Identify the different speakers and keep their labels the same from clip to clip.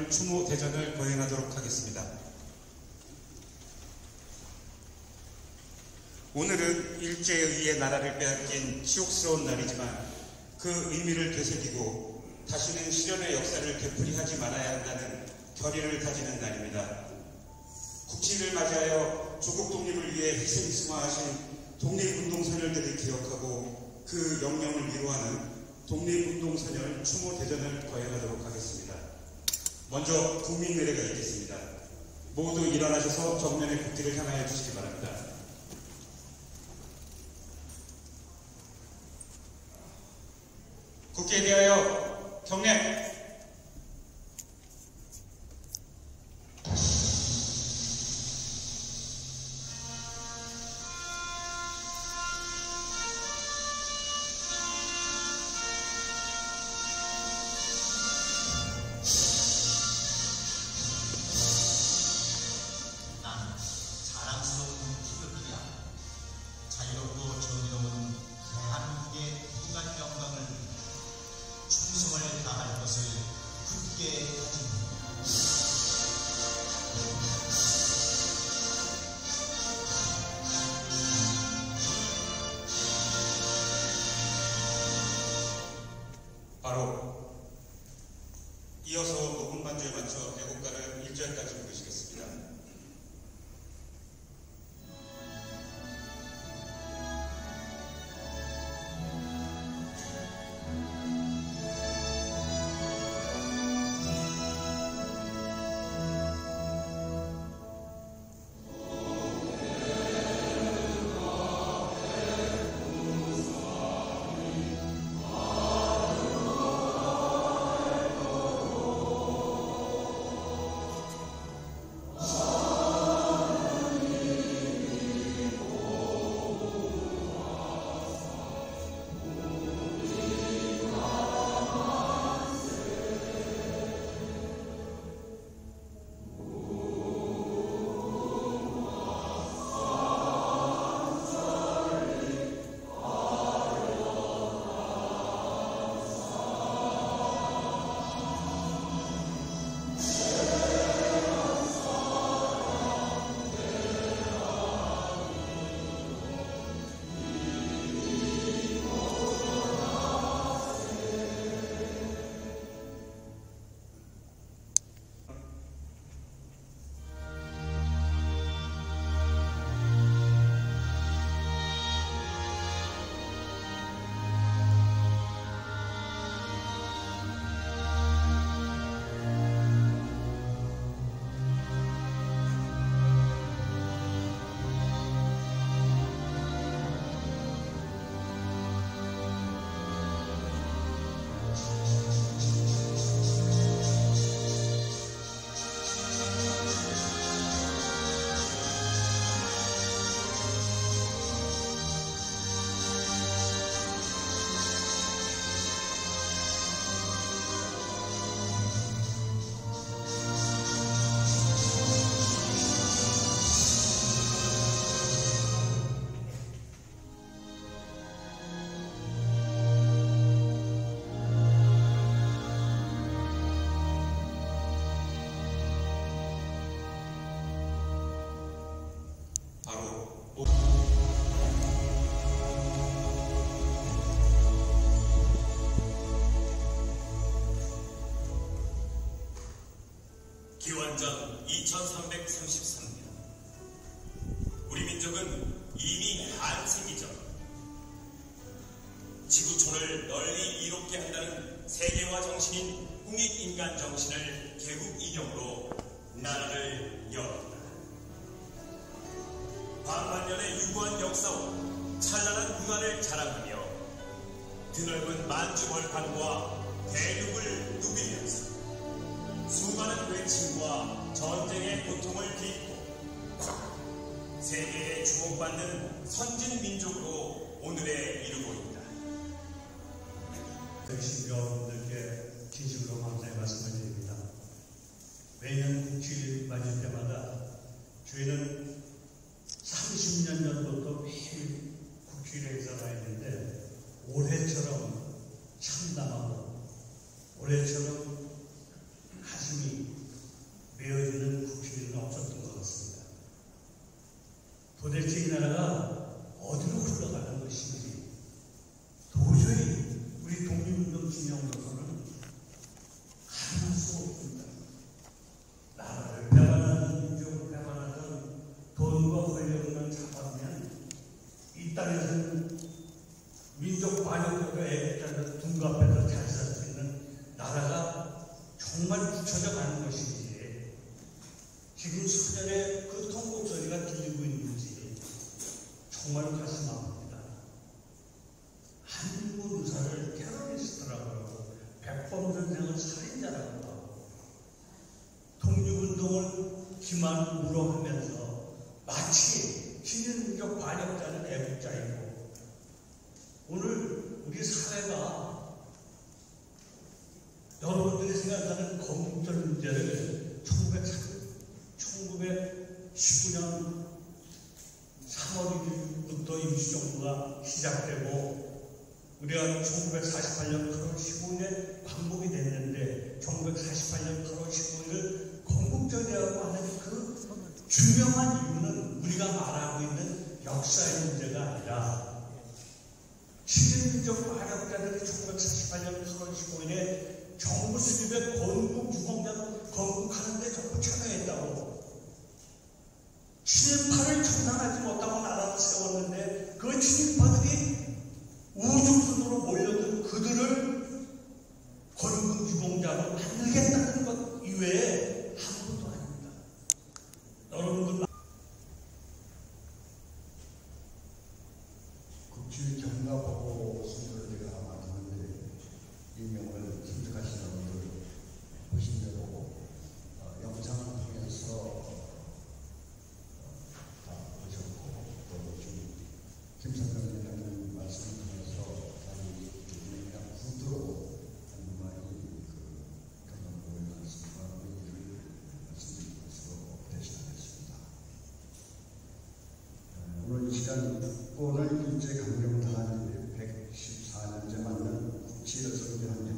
Speaker 1: 공동선열 추모 대전을 거행하도록 하겠습니다. 오늘은 일제에 의해 나라를 빼앗긴 치욕스러운 날이지만 그 의미를 되새기고 다시는 실현의 역사를 되풀이하지 말아야 한다는 결의를 다지는 날입니다. 국치를 맞이하여 조국 독립을 위해 희생 승화하신 독립운동선열들을 기억하고 그 영령을 위로하는 독립운동선열 추모 대전을 거행하도록 하겠습니다. 먼저 국민내례가 있겠습니다. 모두 일어나셔서 정면의 국기를 향하여 주시기 바랍니다. 국기에 대하여 경례! 바로 이어서 녹음 반주에 맞춰 애국가를 1절까지 부르시겠습니다.
Speaker 2: 기원전 2333년 우리 민족은 이미 한세기 전 지구촌을 널리 이롭게 한다는 세계화 정신인 홍익인간 정신을 개국 이념으로 나라를 열었다. 반만년의 유구한 역사와 찬란한 문화를 자랑하며 드넓은 만주벌판과 대륙을 누비면서 수많은 외침과 전쟁의 고통을 딛고 세계에 주목받는 선진 민족으로 오늘에 이르고 있다.
Speaker 3: 되신 여러분들께 진심으로 감사의 말씀을 드립니다. 매년 국주일 맞을 때마다 저희는 30년 전부터 매일 국주일 행사가 있는데 올해처럼 참담하고 올해처럼 가슴이 지금 소년의 그 통곡 소리가 들리고 있는지 정말 가슴 아픕니다. 한국 의사를 테러리스트라고 하고 백범선생을 살인자라고 하고 독립운동을 기만으로 하면서 마치 친일민족 반역자는 애국자이고 오늘 우리 사회가 여러분들이 생각하는 건국절 문제를 1919년 3월 1일부터 임시정부가 시작되고 우리가 1948년 8월 15일에 광복이 됐는데 1948년 8월 15일을 건국절이라고 하는 그 중요한 이유는 우리가 말하고 있는 역사의 문제가 아니라 친일민족 반역자들이 1948년 8월 15일에 정부 수립의 건국 유공자로 건국하는데 전부 참여했다고. 친일파를 청산하지 못하고 나라를 세웠는데 그 친일파들이 우중순으로 몰려든 그들을 건국 유공자로 만들겠다는 것 이외에 아무것도 아닙니다. 여러분들
Speaker 4: 국칠 경과보고 순서를 제가 맡았는데 임명을 선택하시는 분들 보신 대로 영상을 통해서 다 보셨고 또 지금 김성근 회장님 말씀을 통해서 다른 그냥 후드로 많이 경과보고의 말씀과 의의를 말씀드릴 것으로 대신하겠습니다. 오늘 이 시간 국본을 일제강점기 114년째 맞는 국치를 설계하며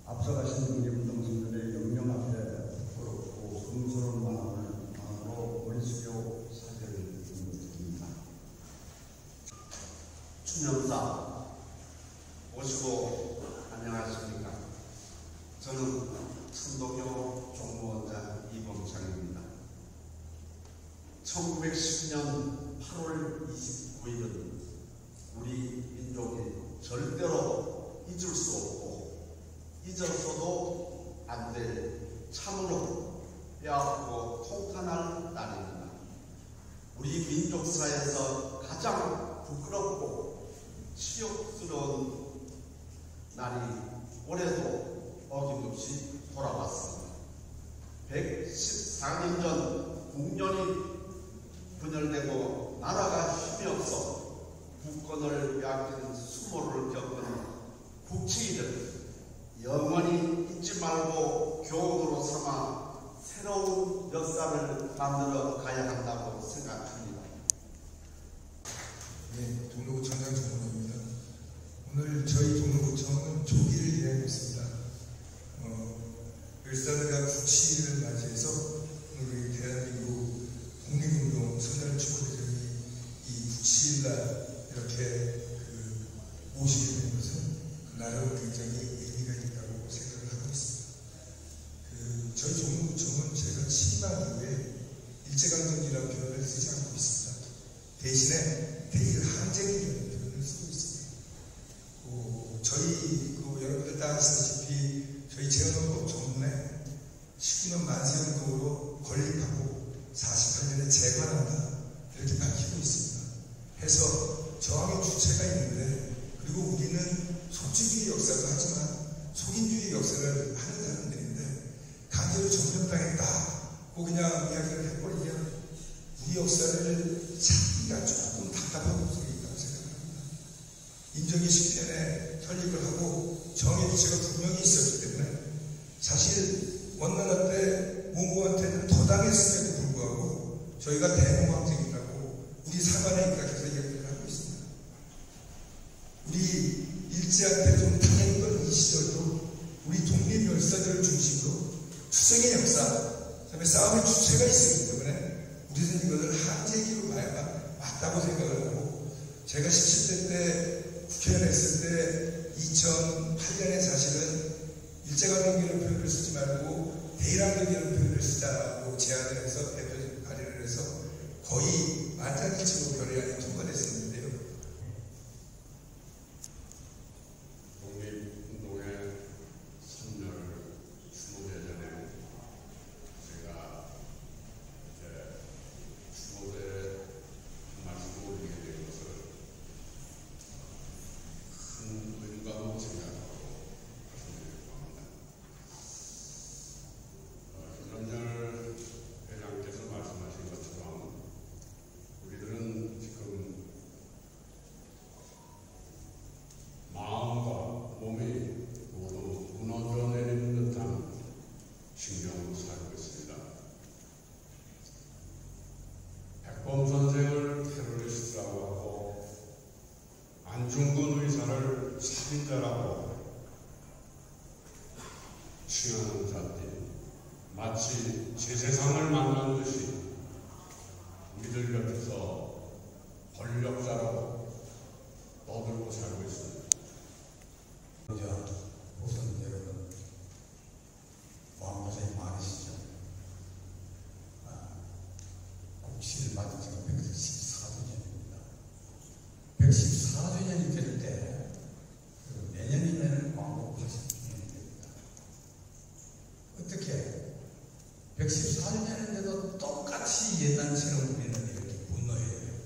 Speaker 4: 앞서가신 독립운동선들의 영령 앞에 부끄럽고 성스러운 마음으로 머리 숙여 사죄를 드립니다.
Speaker 5: 춘영사 오시고 안녕하십니까. 저는 천도교 종무원장 이범창입니다. 1910년 8월 29일은 우리 민족이 절대로 잊을 수 없고 잊어서도 안 될 참으로 뼈아프고 통탄할 날입니다. 우리 민족사에서 가장 부끄럽고 치욕스러운 날이 올해도 어김없이 돌아왔습니다. 114년 전 국년이 분열되고 나라가 힘이 없어 국권을 빼앗긴 수모를 겪은 국치이들 영원히 잊지 말고 교훈으로 삼아 새로운 역사를 만들어 가야 한다고 생각합니다.
Speaker 6: 네, 종로구청장 정원입니다. 오늘 저희 종로구청은 조기를 기하고 있습니다. 을사대가 국치를 맞이해서 우리 대한민국 독립운동 선열 추구대전이 이 97날 이렇게 모시게 된 것은 나름 굉장히 의미가 있다고 생각을 하고 있습니다. 저희 종로구청은 제가 취임한 이후에 일제강점기라는 표현을 쓰지 않고 있습니다. 대신에 대일항쟁이라는 표현을 쓰고 있습니다. 저희 여러분들 다 아시다시피 저희 재헌헌법 전문에 19년 만세운동으로 건립하고 48년에 재관한다 이렇게 밝히고 있습니다. 해서 저항의 주체가 있는데 그리고 우리는 속주주의 역사도 하지만 속인주의 역사를 하는 사람들인데 강제로 점령당했다고 그냥 이야기를 해버리면 우리 역사를 찾기가 조금 답답한 모습이 있다고 생각합니다. 인정기 10년에 설립을 하고 정의 주체가 분명히 있었기 때문에 사실 원나라 때 몽고한테는 더 당했음에도 불구하고 저희가 대공황쟁이라고 우리 사관에 입각해서 이야기를 하고 있습니다. 우리 일제한테 좀 당했던 이 시절도 우리 독립열사들을 중심으로 투쟁의 역사, 그다음에 싸움의 주체가 있었기 때문에 우리는 이것을 항쟁기로 봐야만 맞다고 생각을 하고 제가 17대 때 국회의원 했을 때 2008년에 사실은 일제강점기라는 표현을 쓰지 말고 대일항쟁이라는 표현을 쓰자고 제안을 해서 대표적 발의를 해서 거의 만장일치로 결의안이 통과됐었는데요.
Speaker 5: 독립운동의 선열 추모대전에 제가
Speaker 7: 백범 선생을 테러리스트라고 하고 안중근 의사를 살인자라고 칭하는 자들이 마치 제 세상을 만난 듯이 우리들 곁에서 권력자라고 떠들고 살고 있습니다.
Speaker 4: 우선 여러분 고생이 많으시죠. 국시를 맞은 지가 114주년입니다. 114주년이 될 때 내년이면 광복 80주년이 됩니다. 어떻게 114주년인데도 똑같이 옛날처럼 우리는 이렇게 분노해야 되고,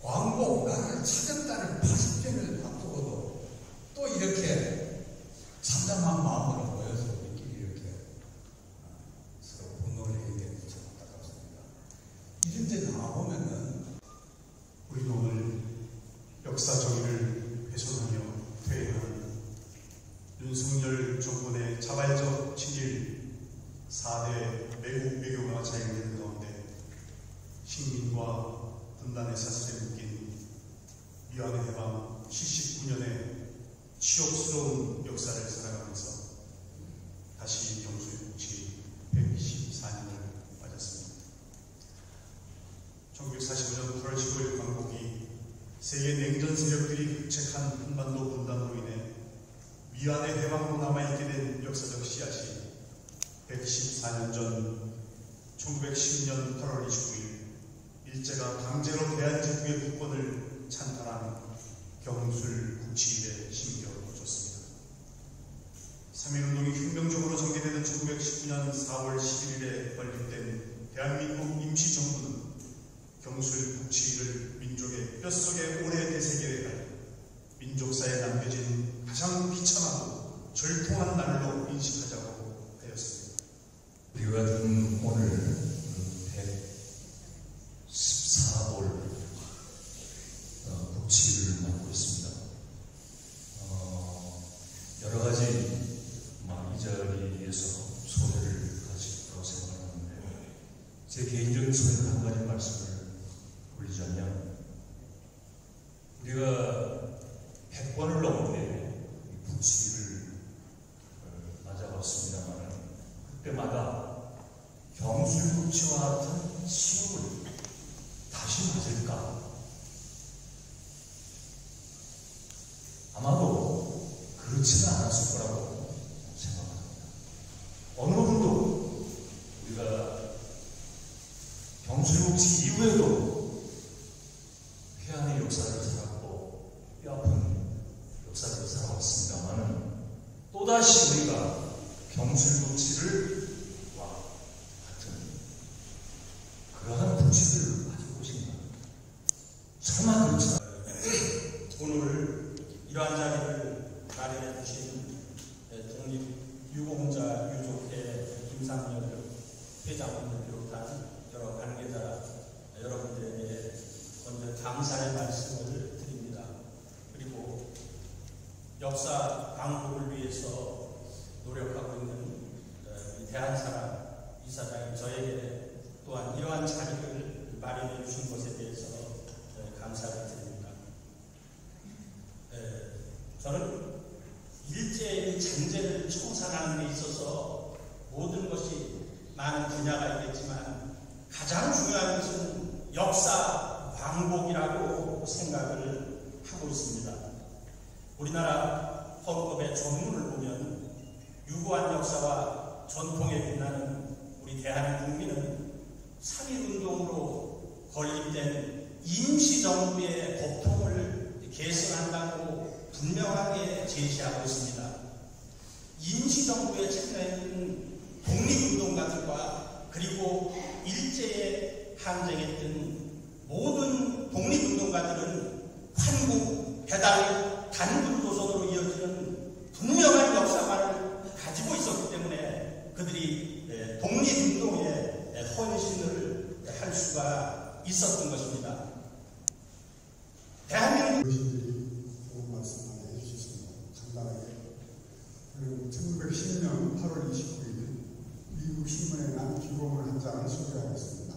Speaker 4: 광복 나를 찾았다는 80주년을 앞두고도 또 이렇게 참담한 마음으로 모여서 우리끼리 이렇게 서로 분노를 해야 되는 게 참 안타깝습니다. 이런 데 나와보면은
Speaker 8: 우리는 오늘 역사 정의를 훼손하며 퇴행한 윤석열 정권의 자발적 친일 4대 매국 외교가 자행되는 가운데 식민과 분단의 사슬에 묶인 위안의 해방 79년의 치욕스러운 역사를 살아가면서 다시 경수의 국치 114년을 맞았습니다. 1945년 8월 15일 광복이 세계 냉전 세력들이 획책한 한반도 분단으로 인해 위안의 해방으로 남아있게 된 역사적 씨앗이 114년 전 1910년 8월 29일 일제가 강제로 대한제국의 국권을 찬탈한 경술 국치일에 심겨줬습니다. 3.1운동이 혁명적으로 전개되는 1919년 4월 11일에 건립된 대한민국 임시정부는 경술 국치일을 민족의 뼛속에 오래 되새겨야 할 민족사에 남겨진 가장 비참하고 절통한 날로 인식하자고 하였습니다.
Speaker 9: 우리가 지금 오늘 114볼 국치를 맞고 있습니다. 여러 가지 이 자리에서 소회를 가지고 생각하는데, 제 개인적인 소회는 한 가지 말씀을 올리자면, 우리가 100번을 넘게 국치를 맞아봤습니다만, 그때마다 경술국치와 같은 치욕을 다시 맞을까? 아마도 그렇지는 않았을 거라고 생각합니다. 어느 분도 우리가 경술국치 이후에도 회한의 역사를 살았고 뼈아픈 역사를 살아왔습니다만, 또다시 우리가 경술국치를 같은 그러한 국치들을 가지고 있습니다. 설마 그렇지 않아요?
Speaker 3: 오늘 이러한 자리를 마련해 주신 독립유공자 유족회 김상열 회장님을 비롯한 여러 관계자 여러분들에게 먼저 감사의 말씀을 드립니다. 그리고 역사 방법을 위해서 노력하고 있는 대한사람 이사장인 저에게 또한 이러한 자리를 마련해 주신 것에 대해서 감사를 드립니다. 저는 일제의 잔재를 청산하는 데 있어서 모든 것이 많은 분야가 있겠지만 가장 중요한 것은 역사 광복이라고 생각을 하고 있습니다. 우리나라 헌법의 전문을 보면 유구한 역사와 전통에 빛나는 우리 대한민국민은 3.1운동으로 건립된 임시정부의 법통을 계승한다고 분명하게 제시하고 있습니다. 임시정부에 참여했던 독립운동가들과 그리고 일제에 항쟁했던 모든 독립운동가들은 환국, 배달, 단군 노선으로 이어지는 분명한 역사관을 가지고 있었기 때문에 그들이 독립운동에 헌신을 할 수가 있었던 것입니다. 대한민국
Speaker 4: 좋은 말씀 많이 해주셨습니다. 간단하게. 1910년 8월 29일 미국 신문에 난 기고문 한 장을 소개하겠습니다.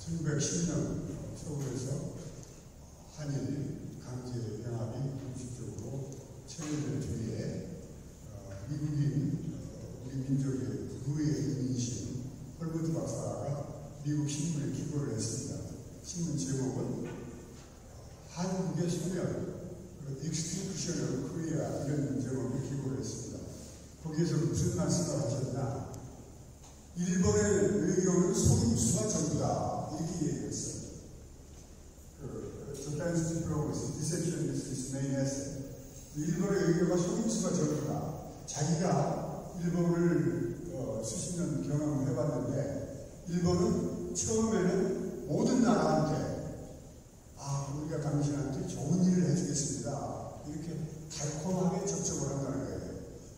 Speaker 10: 1910년 서울에서 한일 강제 병합이 공식적으로 체결된 뒤에 미국인 우리 민족의 부의 이민이신 헐버트 박사가 미국 신문에 기고를 했습니다. 신문 제목은 한국의 소멸, Extinction of Korea 이런 제목의 기고를 했습니다. 거기에서 무슨 말씀을 하셨나? 일본의 외교는 속임수가 전부다 이렇게 얘기했어요. Japan's diplomacy, deception is its main asset. 일본의 외교가 속임수가 전부다. 자기가 일본을 수십 년 경험을 해봤는데 일본은 처음에는 모든 나라한테 우리가 당신한테 좋은 일을 해주겠습니다. 이렇게 달콤하게 접촉을 한다는 거예요.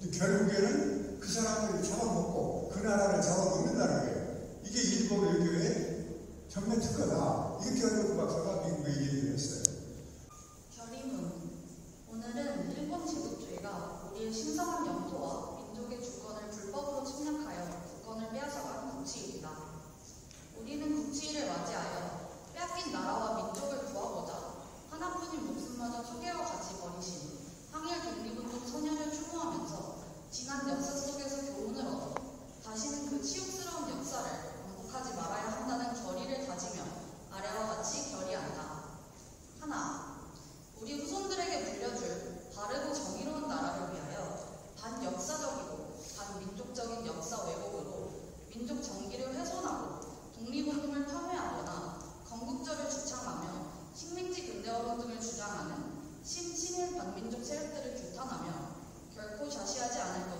Speaker 10: 근데 결국에는 그 사람들을 잡아먹고 그 나라를 잡아먹는다는 거예요. 이게 일본 외교의 전면 특허다. 이렇게 헐버트 박사가 미국에 얘기를 했어요.
Speaker 11: 결의문. 오늘은 일본 제국주의가 우리의 신성한 영토와 민족의 주권을 불법으로 침략하여 국권을 빼앗아간 국치입니다. 우리는 국치의를 맞이하여 빼앗긴 나라와 민족을 구하고자 하나뿐인 목숨마저 초계와 같이 버리신 항일 독립운동 선열을 추모하면서 지난 역사 속에서 교훈을 얻어 다시는 그 치욕스러운 역사를 반복하지 말아야 한다는 결의를 다지며 아래와 같이 결의한다. 하나, 우리 후손들에게 물려줄 바르고 정의로운 나라를 위하여 반역사적이고 반민족적인 역사 왜곡으로 민족 정기를 훼손하고 독립운동을 폄훼하거나 건국절을 주창하며 식민지 근대화론 등을 주장하는 신친일 반민족 세력들을 규탄하며 결코 자시하지 않을